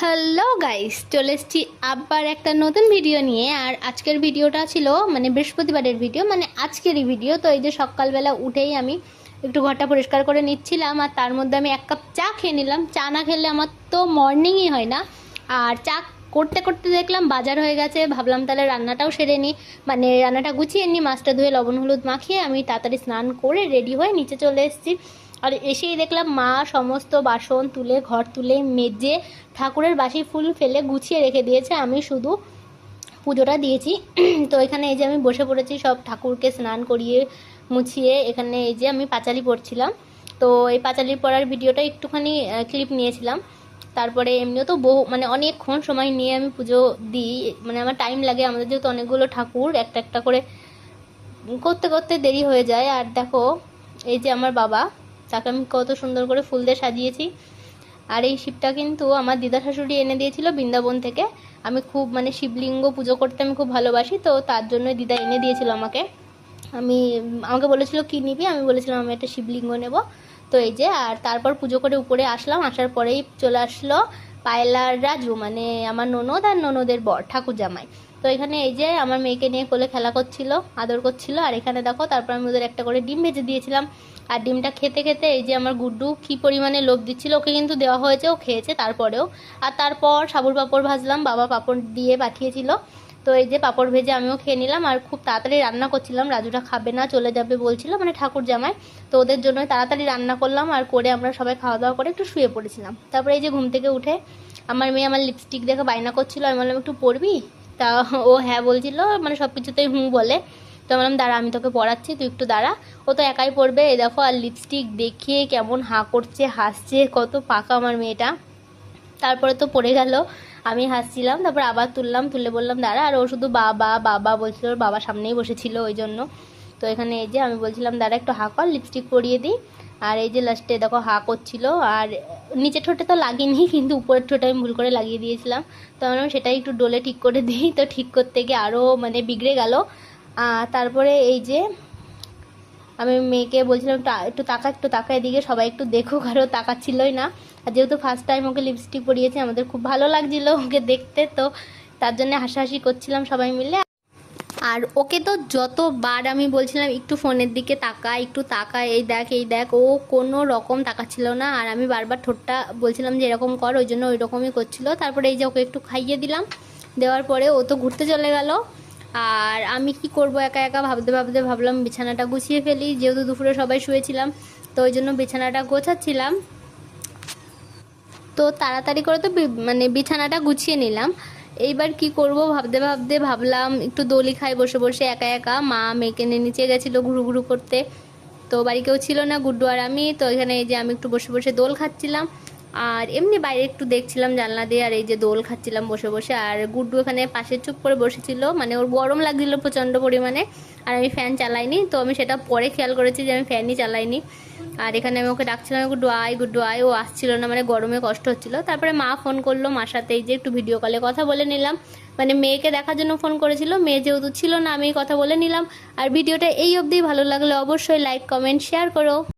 Hello guys, চলে এসেছি আবার একটা নতুন ভিডিও নিয়ে। আর আজকের ভিডিওটা ছিল মানে বৃহস্পতিবারের ভিডিও, মানে আজকেরই ভিডিও। তো এই যে সকালবেলা উঠেই আমি একটু ঘরটা পরিষ্কার করে নিচ্ছিলাম, আর তার মধ্যে আমি এক কাপ চা খেয়ে নিলাম। চা না খেলে আমার তো মর্নিংই হয় না। আর চা করতে করতে দেখলাম বাজার হয়ে গেছে, ভাবলাম তাহলে রান্নাটাও সেরে নিই, মানে রান্নাটা গুছিয়ে নিই। মাছটা ধুয়ে লবণ হলুদ মাখিয়ে আমি তাড়াতাড়ি স্নান করে রেডি হয়ে নিচে চলে এসেছি। আর এসেই দেখলাম মা সমস্ত বাসন তুলে ঘর তুলে মেজে ঠাকুরের বাসি ফুল ফেলে গুছিয়ে রেখে দিয়েছে, আমি শুধু পুজোটা দিয়েছি। তো এখানে এই যে আমি বসে পড়েছি সব ঠাকুরকে স্নান করিয়ে মুছিয়ে। এখানে এই যে আমি পাঁচালি পড়ছিলাম, তো এই পাঁচালি পড়ার ভিডিওটা একটুখানি ক্লিপ নিয়েছিলাম। তারপরে এমনিও তো বহু মানে অনেকক্ষণ সময় নিয়ে আমি পুজো দিই, মানে আমার টাইম লাগে, আমাদের যেহেতু অনেকগুলো ঠাকুর একটা একটা করে করতে করতে দেরি হয়ে যায়। আর দেখো এই যে আমার বাবা, তাকে আমি কত সুন্দর করে ফুল দিয়ে সাজিয়েছি। আর এই শিবটা কিন্তু আমার দিদা শাশুড়ি এনে দিয়েছিল বৃন্দাবন থেকে। আমি খুব মানে শিবলিঙ্গ পুজো করতে আমি খুব ভালোবাসি, তো তার জন্যই দিদা এনে দিয়েছিল আমাকে। আমাকে বলেছিল কি নিবি, আমি বলেছিলাম আমি একটা শিবলিঙ্গ নেব। তো এই যে, আর তারপর পুজো করে উপরে আসলাম, আসার পরেই চলে আসলো পায়লার রাজু, মানে আমার ননদ আর ননদের বর ঠাকুর জামাই। তো এখানে এই যে আমার মেয়েকে নিয়ে কোলে খেলা করছিল, আদর করছিল। আর এখানে দেখো তারপর আমি ওদের একটা করে ডিম ভেজে দিয়েছিলাম। আর ডিমটা খেতে খেতে এই যে আমার গুড্ডু কি পরিমাণে লোভ দিচ্ছিল, ওকে কিন্তু দেওয়া হয়েছে, ও খেয়েছে তারপরেও। আর তারপর সাবুর পাঁপড় ভাজলাম, বাবা পাঁপড় দিয়ে পাঠিয়েছিল। তো এই যে পাঁপড় ভেজে আমিও খেয়ে নিলাম। আর খুব তাড়াতাড়ি রান্না করছিলাম, রাজুটা খাবে না চলে যাবে বলছিল, মানে ঠাকুর জামাই। তো ওদের জন্যই তাড়াতাড়ি রান্না করলাম, আর করে আমরা সবাই খাওয়া দাওয়া করে একটু শুয়ে পড়েছিলাম। তারপরে এই যে ঘুম থেকে উঠে আমার মেয়ে আমার লিপস্টিক দেখে বায়না করছিল, আমি বললাম একটু পরবি। তা ও হ্যাঁ বলছিল, মানে সব কিছুতেই হুঁ বলে। তো বললাম দাঁড়া আমি তোকে পড়াচ্ছি, তুই একটু দাঁড়া। ও তো একাই পড়বে। এই দেখো, আর লিপস্টিক দেখিয়ে কেমন হাঁ করছে, হাসছে, কত পাকা আমার মেয়েটা। তারপরে তো পড়ে গেল, আমি হাসছিলাম, তারপর আবার তুললাম, তুলে বললাম দাঁড়া। আর ও শুধু বাবা বাবা বলছিল, ওর বাবা সামনেই বসেছিল ওই জন্য। তো এখানে এই যে আমি বলছিলাম দাঁড়া একটু হাঁ কর, লিপস্টিক পরিয়ে দিই। আর এই যে লাস্টে দেখো হাঁ করছিল। আর নিচের ঠোঁটে তো লাগিনি, কিন্তু উপরের ঠোঁটে আমি ভুল করে লাগিয়ে দিয়েছিলাম। তো আমি সেটাই একটু ডোলে ঠিক করে দিই, তো ঠিক করতে গিয়ে আরও মানে বিগড়ে গেল। তারপরে এই যে আমি মেয়েকে বলছিলাম একটু তাকা, একটু তাকা এদিকে, সবাই একটু দেখুক, আরও তাকাচ্ছিলই না। আর যেহেতু ফার্স্ট টাইম ওকে লিপস্টিক পরিয়েছে, আমাদের খুব ভালো লাগছিল ওকে দেখতে, তো তার জন্য হাসাহাসি করছিলাম সবাই মিলে। আর ওকে তো যতবার আমি বলছিলাম একটু ফোনের দিকে তাকা, একটু তাকা, এই দেখ এই দেখ, ও কোনো রকম তাকাচ্ছিল না। আর আমি বারবার ঠোঁটটা বলছিলাম যে এরকম কর, ওই জন্য ওই রকমই করছিল। তারপরে এই যে ওকে একটু খাইয়ে দিলাম, দেওয়ার পরে ও তো ঘুরতে চলে গেল। আর আমি কি করব একা একা ভাবতে ভাবতে ভাবলাম বিছানাটা গুছিয়ে ফেলি, যেহেতু দুপুরে সবাই শুয়েছিলাম, তো ওই জন্য বিছানাটা গোছাচ্ছিলাম। তো তাড়াতাড়ি করে তো মানে বিছানাটা গুছিয়ে নিলাম। এইবার কি করব ভাবতে ভাবতে ভাবলাম একটু দোলি খাই বসে বসে একা একা। মা মেয়েকে নিয়ে নিচে গেছিলো ঘুরু ঘুরু করতে, তো বাড়ি কেউ ছিল না, গুড্ডু আর আমি। তো এখানে এই যে আমি একটু বসে বসে দোল খাচ্ছিলাম, আর এমনি বাইরে একটু দেখছিলাম জানলা দিয়ে, আর এই যে দোল খাচ্ছিলাম বসে বসে। আর গুড্ডু এখানে পাশে চুপ করে বসেছিল, মানে ওর গরম লাগছিল প্রচণ্ড পরিমাণে। আর আমি ফ্যান চালাইনি, তো আমি সেটা পরে খেয়াল করেছি যে আমি ফ্যানই চালাইনি। আর এখানে আমি ওকে ডাকছিলাম গুড্ডু আয় গুড্ডু আয়, ও আসছিল না, মানে গরমে কষ্ট হচ্ছিল। তারপরে মা ফোন করলো, মার সাথে এই যে একটু ভিডিও কলে কথা বলে নিলাম, মানে মেয়েকে দেখার জন্য ফোন করেছিল, মেয়ে যেহেতু ছিল না আমি কথা বলে নিলাম। আর ভিডিওটা এই অবধি ভালো লাগলে অবশ্যই লাইক কমেন্ট শেয়ার করো।